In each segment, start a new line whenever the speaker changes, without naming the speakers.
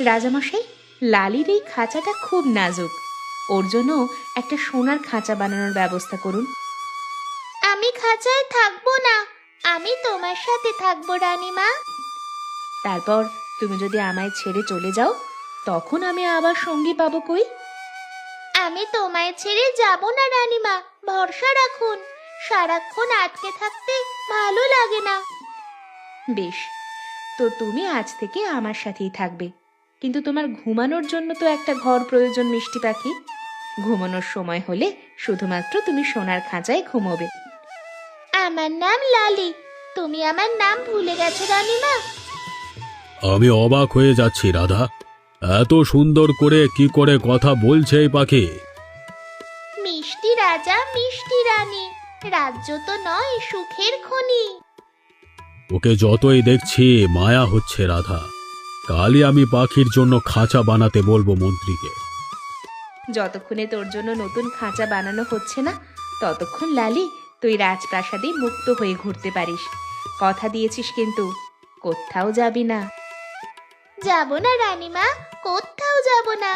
রাজামশাই, লালির এই খাঁচাটা খুব নাজুক, ওর জন্য একটা সোনার খাঁচা বানানোর ব্যবস্থা করুন।
আমি খাঁচায় থাকবো না, আমি তোমার সাথে থাকবো রানীমা।
তারপর তুমি যদি আমায় ছেড়ে চলে যাও, তখন আমি আবার সঙ্গী পাবো কই?
আমি তোমায় ছেড়ে যাব না রানীমা, ভরসা রাখুন। সারাক্ষণ আটকে থাকতে ভালো লাগে না।
বেশ, তো তুমি আজ থেকে আমার সাথেই থাকবে, কিন্তু তোমার ঘুমানোর জন্য তো একটা ঘর প্রয়োজন মিষ্টি পাখি। ঘুমানোর সময় হলে শুধুমাত্র তুমি সোনার খাঁচায় ঘুমোবে।
আমার নাম লালি, তুমি আমার নাম ভুলে গেছো রানীমা?
আমি অবাক হয়ে যাচ্ছি রাধা, এত সুন্দর করে কি করে কথা বলছে এই পাখি।
মিষ্টি রাজা মিষ্টি রানী, রাজ্য তো নয় সুখের খনি।
ওকে যতই দেখছি মায়া হচ্ছে রাধা। কালই আমি পাখির জন্য খাঁচা বানাতে বলবো মন্ত্রীকে।
যতক্ষণে তোর জন্য নতুন খাঁচা বানানো হচ্ছে না, ততক্ষণ লালি তুই রাজপ্রাসাদে মুক্ত হয়ে ঘুরতে পারিস। কথা দিয়েছিস কিন্তু, কোথাও যাবি না।
যাব না রানীমা, কোথাও যাব না।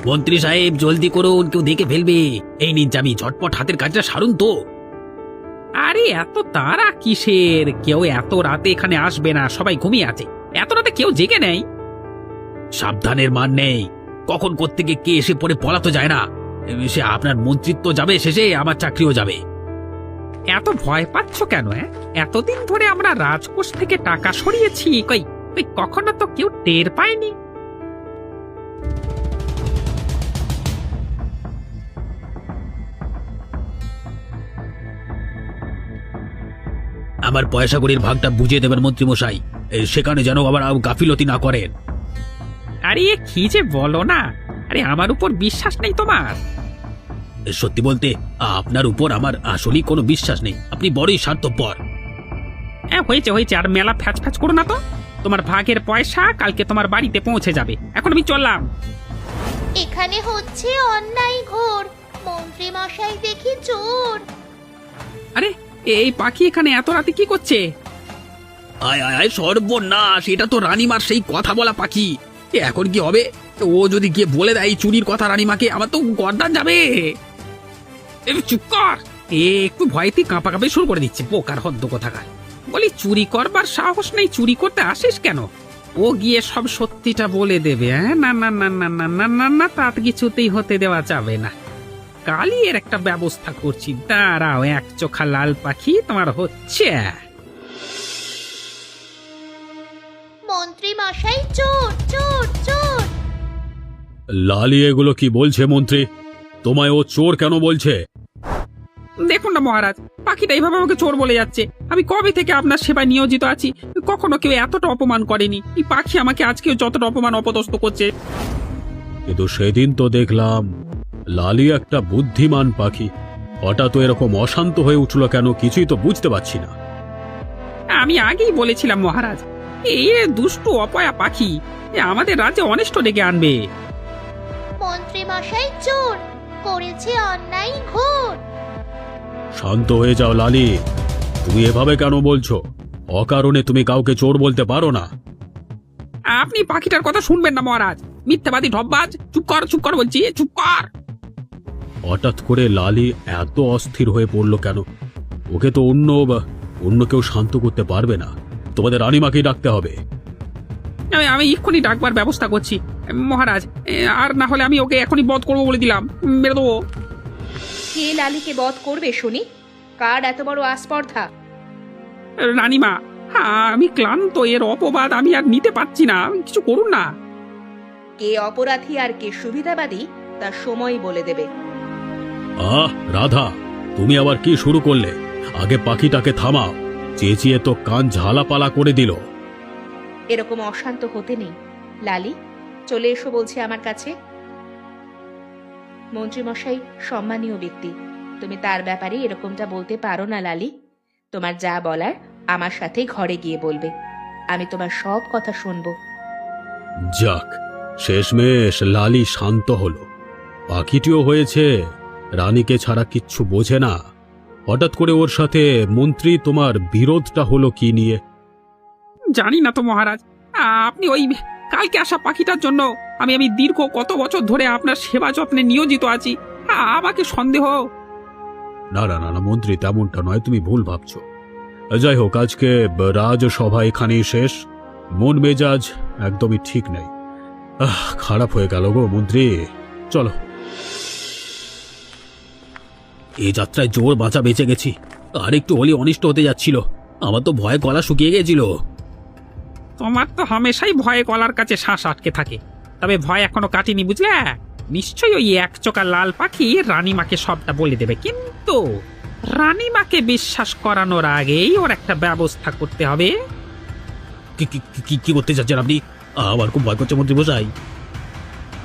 মন্ত্রী সাহেব জলদি করুন, কেউ দেখে ফেলবে। এই নিন চাবি, ঝটপট হাতের কাজটা সারুন তো। আরে এত তাড়া কিসের? কেউ এত রাতে এখানে আসবে না, সবাই ঘুমিয়ে আছে। এত রাতে কেউ জেগে নেই। সাবধানের মান নেই, কখন কোত্থেকে কে এসে পড়ে বলা তো যায় না। সে আপনার মন্ত্রিত্ব যাবে শেষে, আমার চাকরিও যাবে। এত ভয় পাচ্ছ কেন? এতদিন ধরে আমরা রাজকোষ থেকে টাকা সরিয়েছি, কই কই কখনো তো কেউ টের পায়নি। আমার পয়সা কড়ির ভাগটা বুঝিয়ে দেবেন মন্ত্রী মশাই, সেখানে যেন আবার গাফিলতি না করেন। আরে কি যে বলো না, আরে আমার উপর বিশ্বাস নেই তোমার? সত্যি বলতে আপনার উপর আমার আসলেই কোনো বিশ্বাস নেই, আপনি বড়ই স্বার্থপর। হয়েছে হয়েছে, আর মেলা ফ্যাচ ফ্যাচ করো না তো। তোমার ভাগের পয়সা কালকে তোমার বাড়িতে পৌঁছে যাবে, এখন আমি চললাম।
এখানে হচ্ছে অন্যায় ঘোর, মন্ত্রী মশাই দেখি চোর।
আরে এই পাখি এখানে এত রাতে কি করছে? আয় আয় আয়, সর্বনাশ, এটা তো রানীমার সেই কথা বলা পাখি। এখন কি হবে? ও যদি গিয়ে বলে দেয় এই চুরির কথা রানীমাকে, আমার তো গর্দান যাবে। চুপ কর, একটু ভয়তে কাঁপা কাঁপে শুরু করে দিচ্ছে, পোকার হদ্দ কোথাকার। বলি চুরি করবার সাহস নেই, চুরি করতে আসিস কেন? ও গিয়ে সব সত্যিটা বলে দেবে। না না না না না না না না, তা কিছুতেই হতে দেওয়া যাবে না। কালই এর একটা ব্যবস্থা করছি, দাঁড়াও। এক চোখা লাল পাখি তোমার হচ্ছে।
মন্ত্রী মশাই চোর চোর চোর।
লালি এগুলো কি বলছে মন্ত্রী? তোমায় ও চোর কেন বলছে?
দেখুন না মহারাজ, পাখিটা এইভাবে আমাকে চোর বলে যাচ্ছে। আমি কবে থেকে আপনার সেবায় নিয়োজিত আছি, কখনো কেউ এতটা অপমান করেনি। এই পাখি আমাকে আজকেও যতটা অপমান অপদস্থ করছে।
কিন্তু সেদিন তো দেখলাম লালি একটা বুদ্ধিমান পাখি, হঠাৎ তো এরকম অশান্ত হয়ে উঠল কেন, কিছুই তো বুঝতে পারছি না।
আমি আগেই বলেছিলাম মহারাজ, এই দুষ্টু অপয়া পাখি আমাদের রাজ্যে অনিষ্ট ডেকে আনবে।
মন্ত্রী মশাই চোর, করেছে অন্যায় ঘোর।
শান্ত হয়ে যাও লালি, তুমি এভাবে কেন বলছো? অকারণে তুমি কাউকে চোর বলতে পারো না।
আপনি পাখিটার কথা শুনবেন না মহারাজ, মিথ্যাবাদী ঢপবাজ। চুপ কর চুপ কর বলছি, চুপ কর।
হঠাৎ করে লালি এত অস্থির হয়ে পড়লো কেন? ওকে তো অন্য কেউ শান্ত করতে পারবে না, তোমাদের রানীমাকেই ডাকতে হবে।
আমি এক্ষুনি ডাকবার ব্যবস্থা করছি মহারাজ, আর না হলে আমি ওকে এখনই বধ করবো বলে দিলাম, মেরে দেবো।
কে লালিকে বধ করবে শুনি? কার এত বড় আস্পর্ধা?
রানীমা, আমি ক্লান্ত, এর অপবাদ আমি আর নিতে পারছি না, কিছু করুন না।
কে অপরাধী আর কে সুবিধাবাদী তা সময় বলে দেবে।
রাধা, তুমি আবার কি শুরু করলে? আগে পাখিটাকে থামাও, চেঁচিয়ে তো কান ঝালাপালা করে দিল।
এরকম অশান্ত হতে নেই। লালি, চলে এসো বলছি আমার কাছে। মন্ত্রীমশাই সম্মানীয় ব্যক্তি, তুমি তার ব্যাপারে এরকমটা বলতে পারো না লালি। তোমার যা বলার আমার সাথে ঘরে গিয়ে বলবে, আমি তোমার সব কথা শুনবো।
যাক, শেষমেশ লালি শান্ত হলো, পাখিটিও হয়েছে রানীকে ছাড়া কিচ্ছু বোঝে না। হঠাৎ করে ওর সাথে মন্ত্রী তোমার বিরোধটা হলো কি নিয়ে?
জানি না তো মহারাজ। আপনি ওই কালকে আসা পাখিটার জন্য আমি দীর্ঘ কত বছর ধরে আপনার সেবা যত্নে নিয়োজিত আছি। আমাকে সন্দেহ।
না না না না মন্ত্রী, তেমনটা নয়, তুমি ভুল ভাবছো। যাই হোক, আজকে রাজসভা এখানেই শেষ। মন মেজাজ একদমই ঠিক নেই। খারাপ হয়ে গেল গো মন্ত্রী। চলো। এই যাত্রায় জোর বাঁচা বেঁচে গেছি, আর একটু হলে অনিষ্ট হতে যাচ্ছিল। আমার তো ভয়ে গলা শুকিয়ে গেছিল।
তোমার তো হামেশাই ভয়ে গলার কাছে শ্বাস আটকে থাকে, তবে ভয় এখনো কাটেনি বুঝলে। নিশ্চয়ই ওই এক চোখা লাল পাখি রানীমাকে সবটা বলে দেবে, কিন্তু রানীমাকে বিশ্বাস করানোর আগেই ওর একটা ব্যবস্থা করতে হবে।
কি করতে চাচ্ছেন আপনি? আমার খুব ভয় করছে মন্ত্রী মশাই।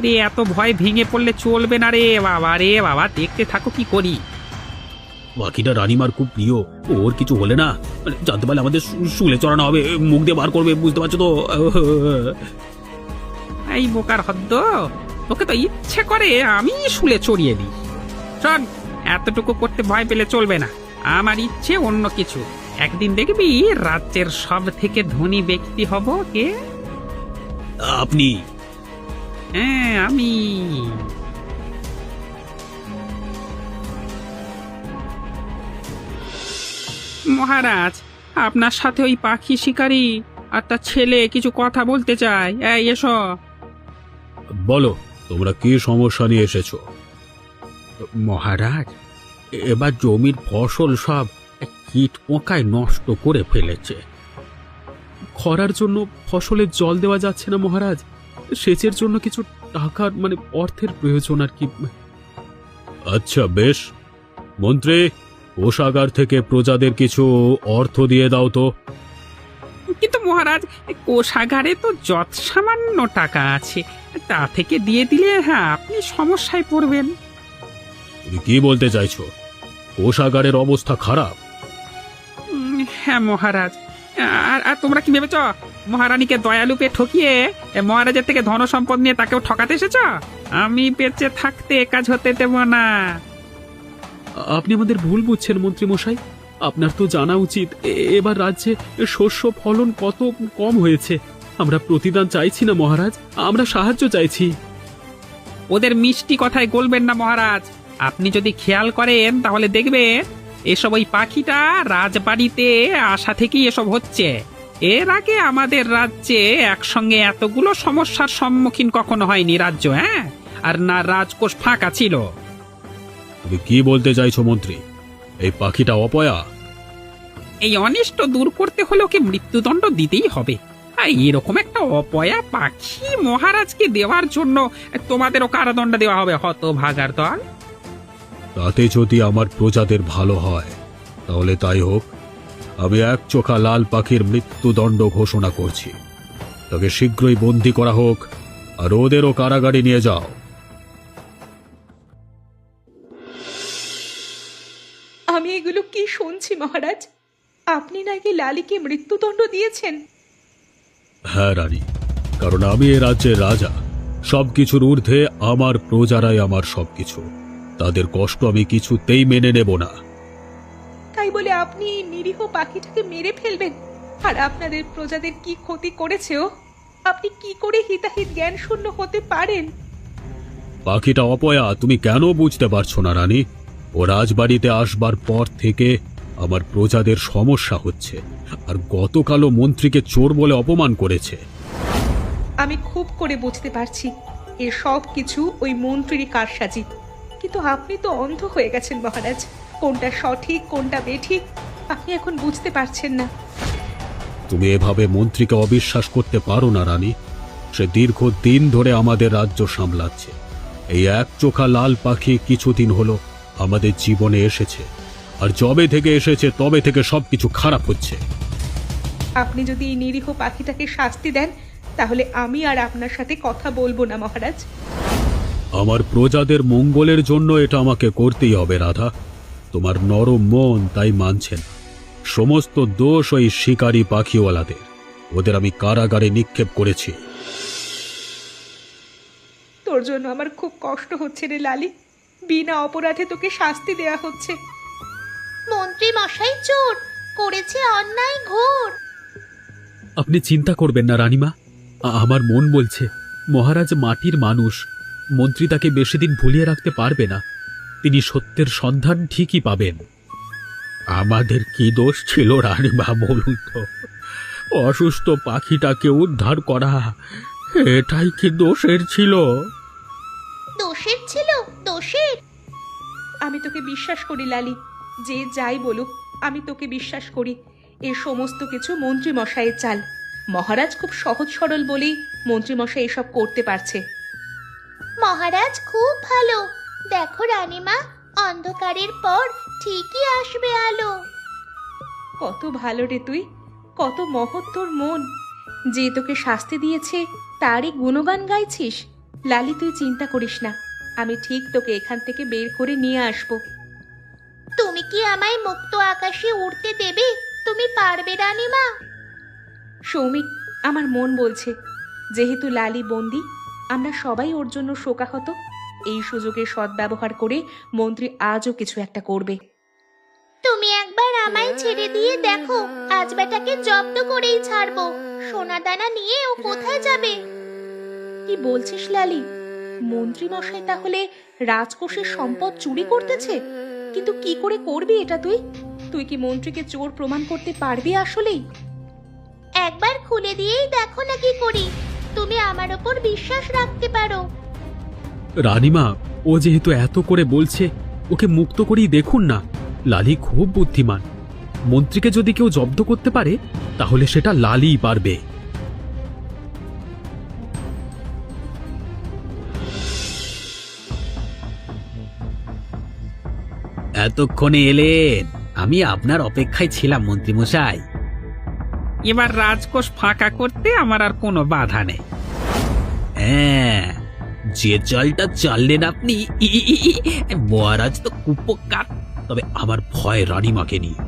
রে এত ভয় ভেঙে পড়লে চলবে না রে বাবা, দেখতে থাকো কি করি।
পাখিটা রানীমার খুব প্রিয়, ওর কিছু হলে না মানে জানতে পারলে আমাদের শুলে চড়ানো হবে, মুখ দিয়ে বার করবে, বুঝতে পারছো তো?
এই বোকার হদ্দ, তোকে তো ইচ্ছে করে আমি শুলে চড়িয়ে দিই। চল, এতটুকু করতে ভয় পেলে চলবে না। আমার ইচ্ছে অন্য কিছু। একদিন দেখবি রাজ্যের সব থেকে ধনী ব্যক্তি হব। কে?
আপনি?
হ্যাঁ, আমি। মহারাজ, আপনার সাথে ওই পাখি শিকারী আর তার ছেলে কিছু কথা বলতে চায়। এই এসো।
বলো, তোমরা কি সমস্যা নিয়ে এসেছো?
মহারাজ, এবার জমির ফসল সব কীট পোকায় নষ্ট করে ফেলেছে।
খরার জন্য ফসলে জল দেওয়া যাচ্ছে না মহারাজ। সেচের জন্য কিছু টাকার মানে অর্থের প্রয়োজন আর কি। আচ্ছা বেশ, মন্ত্রী কোষাগার থেকে প্রজাদের কিছু অর্থ দিয়ে দাও তো।
কিন্তু মহারাজ, কোষাগারে তো যৎ সামান্য টাকা আছে, তা থেকে দিয়ে দিলে আপনি সমস্যায় পড়বেন।
তুমি কি বলতে চাইছো? কোষাগারের অবস্থা খারাপ?
হ্যাঁ মহারাজ। আর তোমরা কি ভেবেছ মহারানীকে দয়ালুপে ঠকিয়ে মহারাজের থেকে ধন সম্পদ নিয়ে তাকেও ঠকাতে এসেছ? আমি বেঁচে থাকতে কাজ হতে দেব না।
আপনি আমাদের ভুল বুঝছেন মন্ত্রী মশাই। আপনার তো জানা উচিত এবার রাজ্যে শস্য ফলন কত কম হয়েছে। আমরা প্রতিদান চাইছি না মহারাজ, আমরা সাহায্য চাইছি।
ওদের মিষ্টি কথায় গলবেন না মহারাজ। আপনি যদি খেয়াল করেন তাহলে দেখবেন এসব ওই পাখিটা রাজবাড়িতে আসা থেকেই এসব হচ্ছে। এর আগে আমাদের রাজ্যে একসঙ্গে এতগুলো সমস্যার সম্মুখীন কখনো হয়নি রাজ্য। আর না রাজকোষ ফাঁকা ছিল।
তুমি কি বলতে চাইছো মন্ত্রী? এই পাখিটা অপয়া?
এই অনিষ্ট দূর করতে হলে ওকে মৃত্যুদণ্ড দিতেই হবে। এরকম একটা অপয়া পাখি মহারাজকে দেওয়ার জন্য তোমাদেরও কারাদণ্ড দেওয়া হবে, হতভাগার দল।
তাতে যদি আমার প্রজাদের ভালো হয় তাহলে তাই হোক। আমি এক চোখা লাল পাখির মৃত্যুদণ্ড ঘোষণা করছি। তাকে শীঘ্রই বন্দী করা হোক আর ওদেরও কারাগারে নিয়ে যাও।
আমি এগুলো কি শুনছি মহারাজ? আপনি নাকি লালিকে মৃত্যুদণ্ড দিয়েছেন?
হ্যাঁ রানী, কারণ আমি এ রাজ্যের রাজা। সবকিছুর ঊর্ধ্বে আমার প্রজারাই আমার সবকিছু। তাদের কষ্ট আমি কিছুতেই মেনে নেব না।
তাই বলে আপনি এই নিরীহ পাখিটাকে মেরে ফেলবেন? আর আপনাদের প্রজাদের কি ক্ষতি করেছে ও? আপনি কি করে হিতাহিত জ্ঞান শূন্য হতে পারেন?
পাখিটা অপয়া, তুমি কেন বুঝতে পারছো না রানী? ও রাজবাড়িতে আসবার পর থেকে আমার প্রজাদের সমস্যা হচ্ছে, আর গতকালও মন্ত্রীকে চোর বলে অপমান করেছে।
আমি খুব করে বুঝতে পারছি এ সব কিছু ওই মন্ত্রীরই কারসাজি। কিন্তু আপনি তো অন্ধ হয়ে গেছেন মহারাজ। কোনটা সঠিক কোনটা বেঠিক আপনি এখন বুঝতে পারছেন না।
তুমি এভাবে মন্ত্রীকে অবিশ্বাস করতে পারো না রানী। সে দীর্ঘদিন ধরে আমাদের রাজ্য সামলাচ্ছে। এই এক চোখা লাল পাখি কিছুদিন হলো আমাদের জীবনে এসেছে, আর যবে থেকে এসেছে তবে থেকে সবকিছু খারাপ হচ্ছে।
আপনি যদি এই নিরীহ পাখিটাকে শাস্তি দেন তাহলে আমি আর আপনার সাথে কথা বলবো না মহারাজ।
আমার প্রজাদের মঙ্গলের জন্য এটা আমাকে করতেই হবে রাধা। তোমার নরম মন তাই মানছে না। সমস্ত দোষ ওই শিকারী পাখিওয়ালাদের। ওদের আমি কারাগারে নিক্ষেপ করেছি।
তোর জন্য আমার খুব কষ্ট হচ্ছে রে লালি। বিনা অপরাধে তোকে শাস্তি দেয়া হচ্ছে।
মন্ত্রী মশাই চোর, করেছে অন্যায় ঘোর।
আপনি চিন্তা করবেন না রানীমা, আমার মন বলছে মহারাজ মাটির মানুষ, মন্ত্রী তাকে বেশি দিন ভুলিয়ে রাখতে পারবে না, তিনি সত্যের সন্ধান ঠিকই পাবেন। আমাদের কি দোষ ছিল রানীমা বলুন তো? অসুস্থ পাখিটাকে উদ্ধার করা, এটাই কি দোষের ছিল?
দোষের ছিল, দোষের।
আমি তোকে বিশ্বাস করি লালি, যে যাই বলুক আমি তোকে বিশ্বাস করি। এ সমস্ত কিছু মন্ত্রী মশাইয়ের চাল। মহারাজ খুব সহজ সরল বলেই মন্ত্রী মশাই এসব করতে পারছে।
মহারাজ খুব ভালো। দেখো রানীমা, অন্ধকারের পর ঠিকই আসবে আলো।
কত ভালো রে তুই, কত মহৎ তোর মন। যে তোকে শাস্তি দিয়েছে তারই গুণগান গাইছিস। লালি, তুই চিন্তা করিস না, আমি ঠিক তোকে এখান থেকে বের করে নিয়ে আসব।
তুমি কি আমায় মুক্ত আকাশে উড়তে দেবে? তুমি পারবে রানীমা?
সৌমিক, আমার মন বলছে যেহেতু লালি বন্দি, আমরা সবাই ওর জন্য শোকাহত। এই সুযোগের সদ্ব্যবহার করে মন্ত্রী আজও কিছু একটা করবে।
তুমি একবার আমায় ছেড়ে দিয়ে দেখো, আজ বেটাকে জব্দ করেই ছাড়বো। সোনা দানা নিয়ে ও কোথায় যাবে?
কি বলছিস লালি? মন্ত্রী মশাই তাহলে রাজকোষের সম্পদ চুরি করতেছে? কিন্তু কি করে করবি এটা তুই? তুই কি মন্ত্রীকে চোর প্রমাণ করতে পারবি আসলেই?
একবার খুলে দিয়েই দেখো না কি করি। তুমি আমার ওপর বিশ্বাস রাখতে পারো।
রানীমা, ও যেহেতু এত করে বলছে, ওকে মুক্ত করেই দেখুন না। লালি খুব বুদ্ধিমান, মন্ত্রীকে যদি কেউ জব্দ করতে পারে তাহলে সেটা লালিই পারবে।
এতক্ষণে এলেন, আমি আপনার অপেক্ষায় ছিলাম মন্ত্রী মশাই। এবার রাজকোষ ফাঁকা করতে আমার আর কোনো বাধা নেই। হ্যাঁ, যে চালটা চাললেন আপনি, মহারাজ তো কুপোকাত। তবে আমার ভয় রানীমাকে নিয়ে।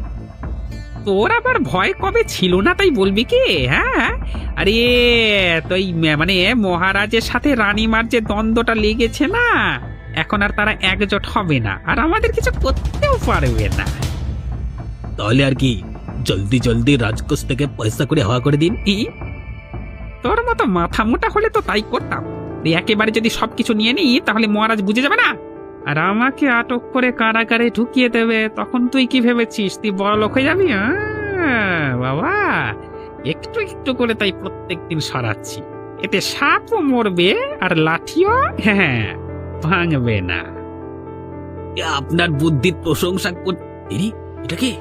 তোর আবার ভয় কবে ছিল না তাই বলবি কি? হ্যাঁ, আরে তুই মানে মহারাজের সাথে রানীমার যে দ্বন্দ্বটা লেগেছে না, এখন আর তারা একজোট হবে না, আর আমাদের কিছু করতেও পারবে না। তাহলে আর কি, জলদি জলদি রাজকোষ থেকে পয়সা করে হওয়া করে দিন। তোর মতো মাথা মোটা হলে তো তাই করতাম। একেবারে যদি সবকিছু নিয়ে নিই তাহলে মহারাজ বুঝে যাবে না, আর আমাকে আটক করে কারাগারে ঢুকিয়ে দেবে। তখন তুই কি ভেবেছিস তুই বড় লোক হয়ে যাবি? বাবা, একটু একটু করে তাই প্রত্যেকদিন সরাচ্ছি। এতে সাপও মরবে আর লাঠিও ভাঙবে না। আপনার বুদ্ধির প্রশংসা করতে এটা কি?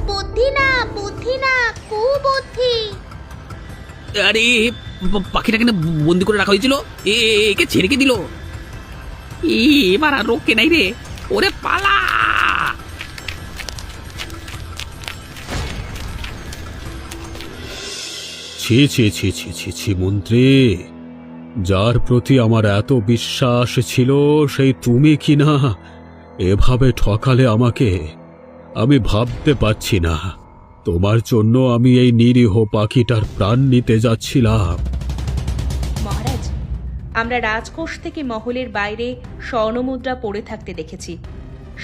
বুদ্ধি না, বুদ্ধি না, কুবুদ্ধি।
আরে পাখিটাকে না বন্দি করে রাখা হয়েছিল, একে ছেড়ে কে দিল? এবার আর রোকে নাই রে, ওরে পালা!
ছি ছি ছি ছি ছি ছি মন্ত্রী, যার প্রতি আমার এত বিশ্বাস ছিল সেই তুমি কি না এভাবে ঠকালে আমাকে? আমি ভাবতে পারছি না, তোমার জন্য আমি এই নিরীহ পাখিটার প্রাণ নিতে যাচ্ছিলাম।
মহারাজ, আমরা রাজকোষ থেকে মহলের বাইরে স্বর্ণমুদ্রা পড়ে থাকতে দেখেছি।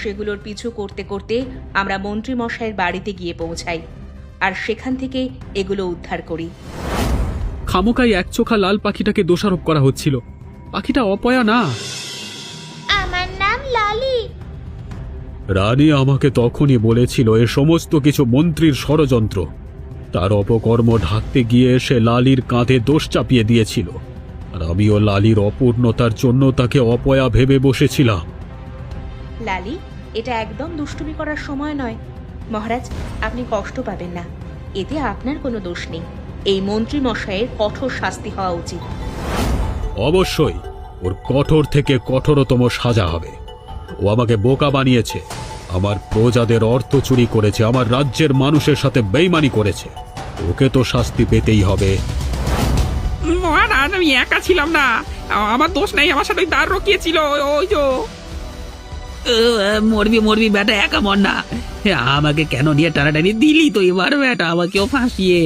সেগুলোর পিছু করতে করতে আমরা মন্ত্রী মশাইয়ের বাড়িতে গিয়ে পৌঁছাই, আর সেখান থেকে এগুলো উদ্ধার করি।
খামোকাই একচোখা লাল পাখিটাকে দোষারোপ করা হচ্ছিল। পাখিটা অপয়া না।
আমার নাম লালি।
রানী আমাকে তখনই বলেছিল এ সমস্ত কিছু মন্ত্রীর ষড়যন্ত্র। তার অপকর্ম ঢাকতে গিয়ে সে লালির কাঁধে দোষ চাপিয়ে দিয়েছিল, আর আমিও লালির অপূর্ণতার জন্য তাকে অপয়া ভেবে বসেছিলাম।
লালি, এটা একদম দুষ্টুমি করার সময় নয়। মহারাজ, আপনি কষ্ট পাবেন না, এতে আপনার কোনো দোষ নেই। এই মন্ত্রী মশাইয়ের কঠোর শাস্তি হওয়া উচিত।
অবশ্যই, ওর কঠোর থেকে কঠোরতম সাজা হবে। ও আমাকে বোকা বানিয়েছে, আমার প্রজাদের অর্থ চুরি করেছে, আমার রাজ্যের মানুষের সাথে বেইমানি করেছে। ওকে তো শাস্তি পেতেই হবে।
মহারাজ, আমি একা ছিলাম না, আমার দোষ নাই, আমার সাথে দাঁড় রকিয়েছিল। ওই যে মরবি মরবি বেটা, একা মর না। আমাকে কেন নিয়ে টানাটানি দিলি তো এবার বেটা, আমাকেও ফাঁসিয়ে।